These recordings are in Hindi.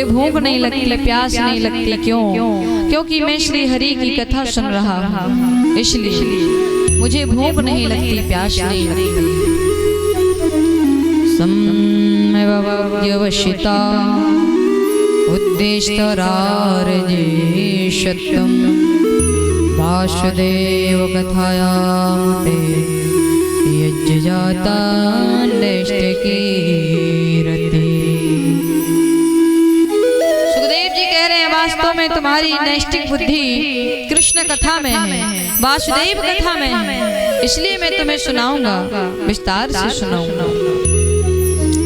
मुझे भूख नहीं लगती, प्यास नहीं लगती। क्यों? क्योंकि मैं श्री हरि की कथा सुन रहा हूँ, इसलिए मुझे भूख नहीं लगती, प्यास नहीं लगती। समवशिता उद्देश्यरारजेशतम् वासुदेव कथायां ते यज्जाता नैष्टिकीरति। सुखदेव जी कह रहे हैं वास्तव में तुम्हारी नैष्टिक बुद्धि कृष्ण कथा में है, वासुदेव कथा में है, इसलिए मैं तुम्हें सुनाऊंगा, विस्तार से सुनाऊंगा।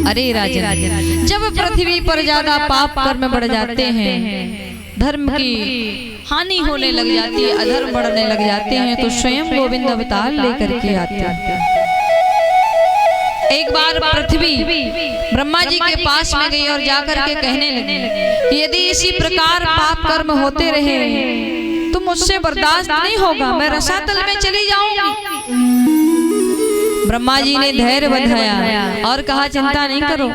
अरे राजन, जब पृथ्वी पर ज्यादा पाप कर्म बढ़ जाते हैं, धर्म की हानि होने लग जाती है, अधर्म बढ़ने लग जाते हैं, तो स्वयं गोविंद अवतार लेकर के आते हैं। एक बार पृथ्वी ब्रह्मा जी के पास में गई और जाकर के कहने लगी कि यदि इसी प्रकार पाप कर्म होते रहे तो मुझसे बर्दाश्त नहीं होगा, मैं रसातल में चली जाऊंगी। ब्रह्मा जी ने धैर्य बंधाया और कहा चिंता नहीं करो,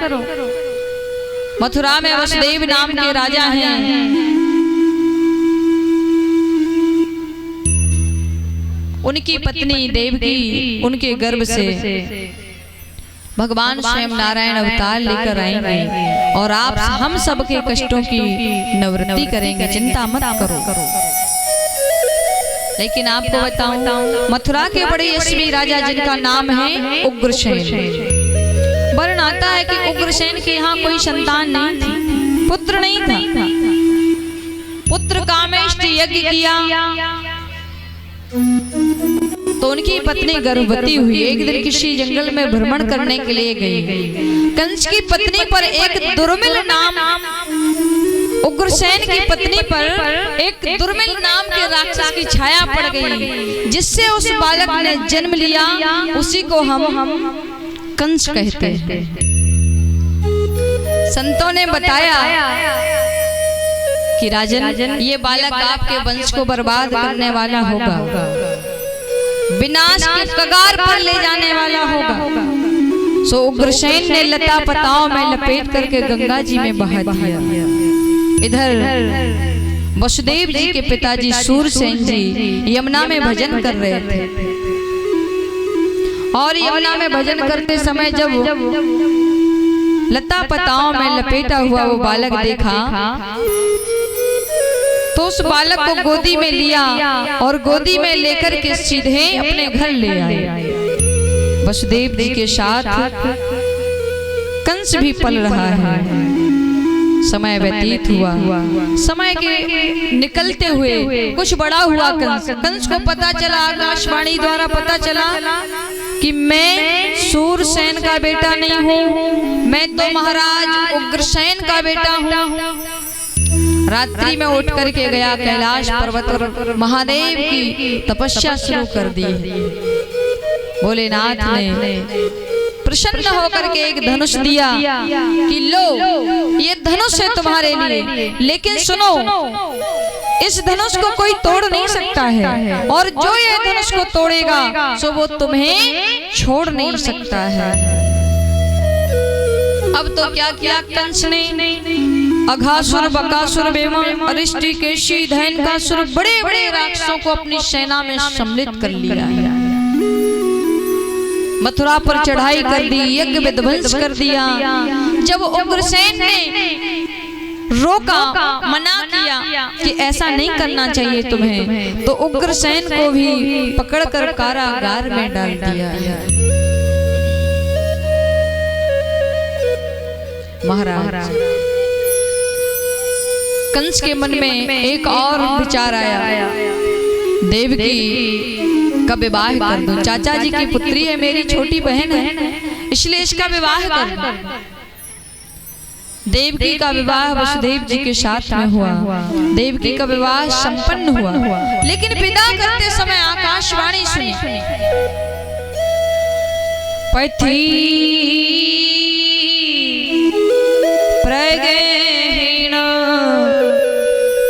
मथुरा में वसुदेव नाम के राजा हैं, उनकी पत्नी देवकी, उनके गर्भ से भगवान स्वयं नारायण अवतार लेकर आएंगे और आप हम सबके कष्टों की निवृत्ति करेंगे, चिंता मत करो। लेकिन आपको बताऊं, मथुरा के बड़े यशस्वी राजा जिनका नाम है उग्रसेन, वर्ण आता है कि उग्रसेन के यहाँ कोई संतान नहीं थी, पुत्र नहीं था। पुत्र कामेष्टि यज्ञ किया तो उनकी पत्नी गर्भवती हुई। एक दिन किसी जंगल में भ्रमण करने के लिए गई, कंस की पत्नी पर एक दुर्मिल नाम, उग्रसेन की पत्नी पर एक दुर्मिल नाम के राक्षस की छाया पड़ गई, जिससे उस बालक ने जन्म लिया, उसी को हम कंस कहते हैं। संतों ने बताया कि राजन, ये बालक आपके वंश को बर्बाद करने वाला होगा, विनाश की कगार पर ले जाने वाला होगा। सो उग्रसेन ने लता पताओं में लपेट करके गंगा जी में बहा दिया। इधर वसुदेव जी के पिताजी सूरसेन जी यमुना में भजन कर रहे थे, और यमुना में भजन करते समय जब लता पताओं में लपेटा हुआ वो बालक देखा तो उस बालक को गोदी में लिया और गोदी में लेकर के सीधे अपने घर ले आए। वसुदेव जी के साथ कंस भी पल रहा है। समय व्यतीत हुआ, समय के निकलते हुए कुछ बड़ा हुआ कंस को पता चला, आकाशवाणी द्वारा पता चला कि मैं सूरसेन का बेटा नहीं हूँ, मैं तो महाराज उग्रसेन का बेटा हूँ। रात्रि में उठ करके गया कैलाश पर्वत पर महादेव की तपस्या शुरू कर दी। भोलेनाथ ने प्रसन्न होकर के एक धनुष दिया कि लो ये धनुष है तुम्हारे लिए, लेकिन सुनो इस धनुष को कोई तोड़ नहीं सकता है, और जो ये धनुष को तोड़ेगा सो वो तुम्हें छोड़ नहीं सकता है। अब तो क्या किया कंस ने, अघासुर, बकासुर, बेमा, अरिष्टिकेशी, धैनकासुर, बड़े बड़े राक्षसों को अपनी सेना में सम्मिलित कर लिया है। मथुरा पर चढ़ाई कर दी, यज्ञ विध्वंस कर दिया। जब उग्रसेन ने रोका, मना किया कि ऐसा नहीं करना चाहिए तुम्हें, तो उग्रसेन को भी पकड़कर कारागार में डाल दिया। महाराज कंस के मन में एक और विचार आया, देवकी का विवाह कर दूं, चाचा जी की पुत्री है, मेरी छोटी बहन है, इसलिए इसका विवाह कर दूं। देवकी का विवाह वसुदेव जी के साथ में हुआ। देवकी का विवाह संपन्न हुआ, लेकिन विदा करते समय आकाशवाणी सुनी, पथी प्रगेण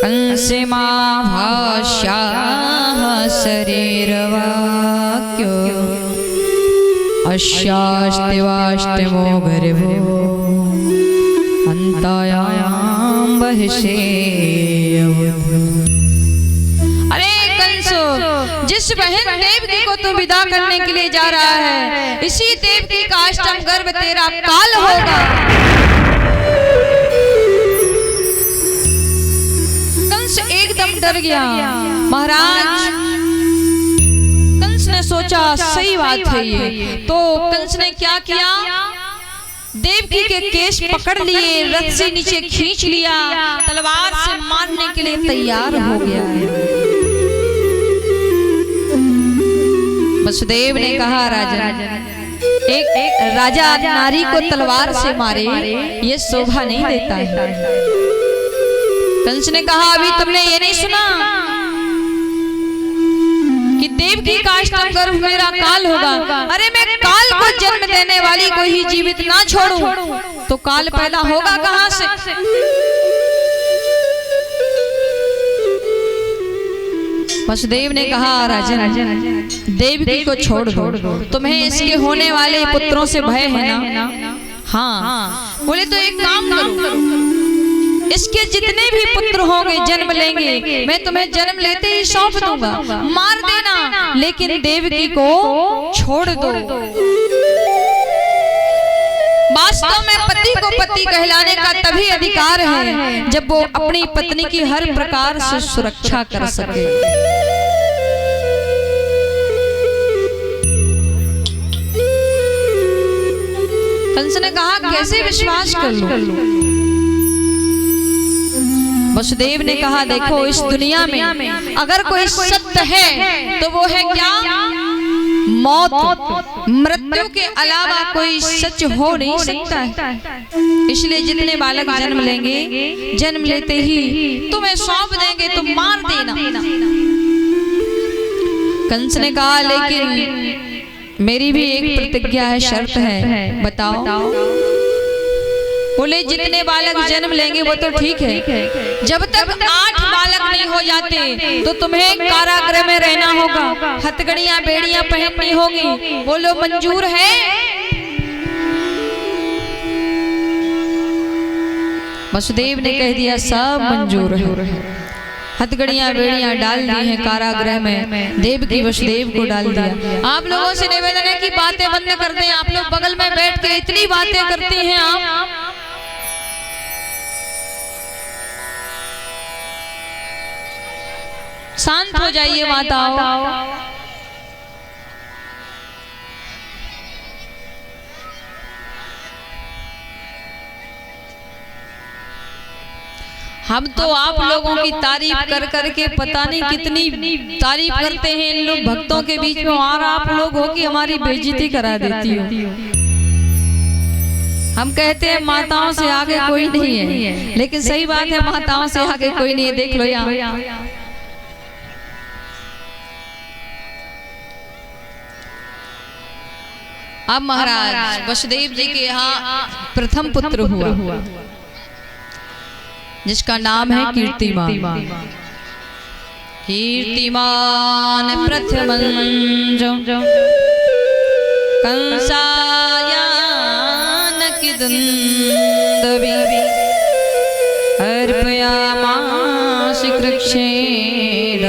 कंसमा भाष्या शरीरवाक्यो अस्यास्तिवाष्टमो गर्भो अन्तायां वह से। अरे कंस, जिस बहन देवकी को तू विदा करने के लिए जा रहा है, इसी देवकी का अष्टम गर्भ तेरा काल होगा। कंस एकदम डर गया। महाराज, कंस ने सोचा सही बात है ये, तो कंस ने क्या किया, देवकी के केश पकड़ लिए, रथ से नीचे खींच लिया, तलवार से मारने के लिए तैयार हो गया है। वसुदेव ने कहा, राजा, एक राजा नारी को तलवार से मारे, ये शोभा नहीं देता है। कंस ने कहा, अभी तुमने ये नहीं सुना कि देवकी का अष्टम गर्भ मेरा काल होगा? अरे मैं काल को जन्म देने वाली को ही जीवित ना छोड़ूं तो काल पैदा होगा कहां से? वसुदेव ने कहा, राजन, देवकी को छोड़ दो, तुम्हें इसके होने वाले पुत्रों से भय है ना? हाँ। बोले तो एक काम करो, इसके जितने भी पुत्र होंगे जन्म लेंगे, मैं तुम्हें जन्म लेते ही सौंप दूंगा, मार देना, लेकिन देवकी को छोड़ दो। वास्तव में पति को पति कहलाने का तभी अधिकार है जब वो अपनी पत्नी की हर प्रकार से सुरक्षा कर सके। कंस ने कहा, कैसे विश्वास कर लूं? वसुदेव ने कहा, देखो, इस दुनिया में अगर कोई सत्य है तो वो है क्या? मौत। मृत्यु के अलावा कोई सच हो नहीं सकता है। इसलिए जितने बालक जन्म लेंगे, जन्म लेते ही तुम्हें सौंप देंगे, तुम मार देना। कंस ने कहा, लेकिन मेरी भी एक प्रतिज्ञा है, शर्त है, बताओ। बोले, जितने बालक जन्म लेंगे वो तो ठीक है, जब तक 8 बालक नहीं हो जाते तो तुम्हें कारागृह में रहना होगा, हथकड़ियां बेड़ियां पहननी होगी। बोलो, मंजूर है? वसुदेव ने कह दिया, सब मंजूर है। हथकड़ियां बेड़ियां डाल दी हैं कारागृह में, देवकी वसुदेव को डाल दिया। आप लोगों से निवेदन है कि बातें बंद कर दें। आप लोग बगल में बैठ के इतनी बातें करती हैं, आप शांत हो जाइए माताओं। हम तो आप लोगों की तारीफ कर करके पता नहीं कितनी तारीफ करते हैं इन लोग भक्तों के बीच में, और आप लोग हो कि हमारी बेइज्जती करा देती हो। हम कहते हैं माताओं से आगे कोई नहीं है, लेकिन सही बात है, माताओं से आगे कोई नहीं है। देख लो यहाँ अब महाराज वसुदेव जी के यहाँ प्रथम पुत्र हुआ, जिसका नाम है कीर्तिमान। कीर्तिमान प्रथमं कंसायान किदंदवि अर्पयामास कृच्छेद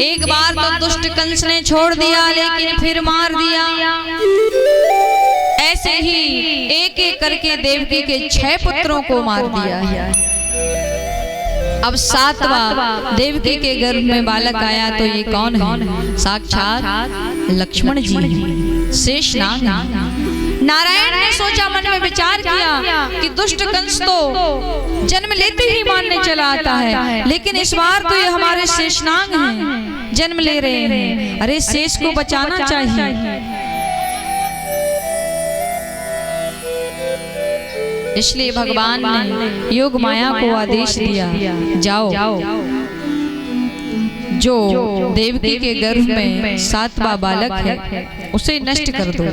एक बार तो दुष्ट कंस ने छोड़ दिया, लेकिन फिर मार दिया। ऐसे ही एक एक करके देवकी के 6 पुत्रों को मार दिया। अब 7वां देवकी के गर्भ में बालक आया, तो ये कौन है? साक्षात लक्ष्मण जी, शेषनाग। नारायण ने सोचा, मन में विचार किया कि दुष्ट कंस तो जन्म लेते ही मारने चला आता है, लेकिन इस बार तो ये हमारे शेषनाग हैं, जन्म ले रहे हैं। अरे शेष को बचाना चाहिए। इसलिए भगवान ने योग माया को आदेश दिया, जाओ जो देवकी के गर्भ में 7वां बालक है उसे नष्ट कर दो,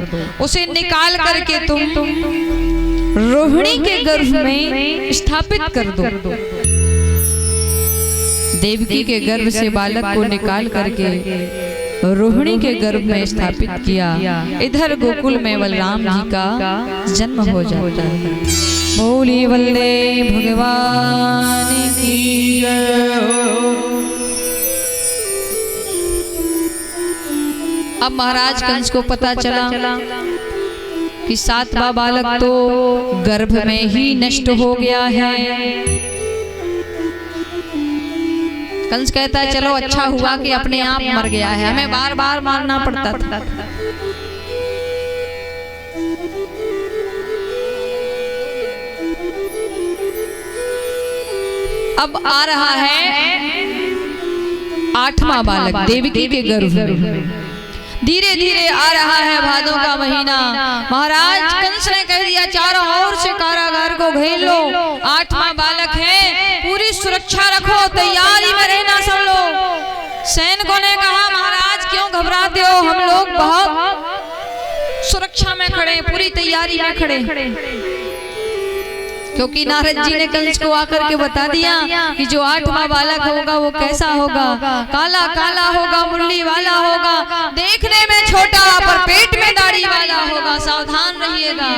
उसे निकाल करके तुम रोहिणी के गर्भ में स्थापित कर दो। देवकी के गर्भ से बालक को निकाल करके रोहिणी के गर्भ में स्थापित किया, इधर गोकुल में बलराम जी का जन्म हो जाता है। बोली वल्ले भगवान की अब महाराज कंस को पता चला कि 7वां बालक तो गर्भ में ही नष्ट हो गया है। कंस कहता है चलो अच्छा हुआ कि अपने आप मर गया है, हमें बार बार मारना पड़ता था। अब आ रहा है 8वां बालक देवकी के गर्भ में, धीरे धीरे आ रहा है भादों का महीना। महाराज कंस ने कह दिया चारों ओर से कारागार को घेर लो, 8वां बालक है, पूरी सुरक्षा रखो, तैयारी में रहना सब लोग। सैनिकों ने कहा महाराज क्यों घबराते हो, हम लोग बहुत सुरक्षा में खड़े, पूरी तैयारी में खड़े। क्योंकि नारद जी ने कंस को आकर के बता दिया कि जो 8वां बालक होगा वो कैसा होगा, काला काला होगा, मुरली वाला होगा, देखने में छोटा पर पेट में दाढ़ी वाला होगा, सावधान रहिएगा।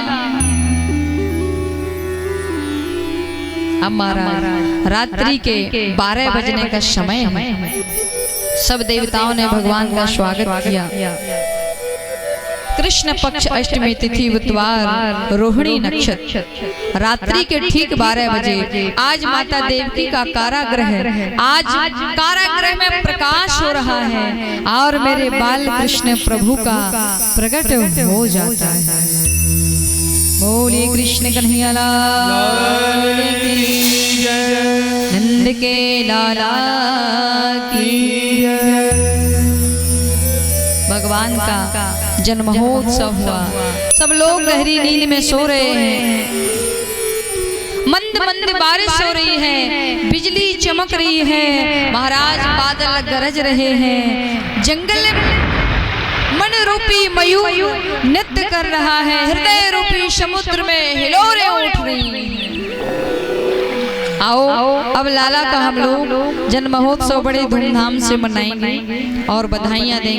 अब महाराज रात्रि के 12 बजने का समय है, सब देवताओं ने भगवान का स्वागत किया। कृष्ण पक्ष अष्टमी तिथि बुधवार रोहिणी नक्षत्र, रात्रि के ठीक 12 बजे आज माता देवकी का कारागृह है। आज कारागृह में प्रकाश हो रहा है और मेरे बाल कृष्ण प्रभु का प्रकट हो जाता है। बोले कृष्ण कन्हैया लाल की जय, नंद के लाला की जय। भगवान का जन्म महोत्सव हुआ, सब लोग गहरी नींद में सो रहे हैं। मंद मंद बारिश हो रही है, बिजली चमक रही है, महाराज बादल गरज रहे हैं, जंगल मन रूपी मयूर नृत्य कर रहा है, हृदय रूपी समुद्र में हिलोरें उठ रही हैं। आओ अब लाला का हम लोग जन्म महोत्सव बड़े धूमधाम से मनाएंगे और बधाइयां देंगे।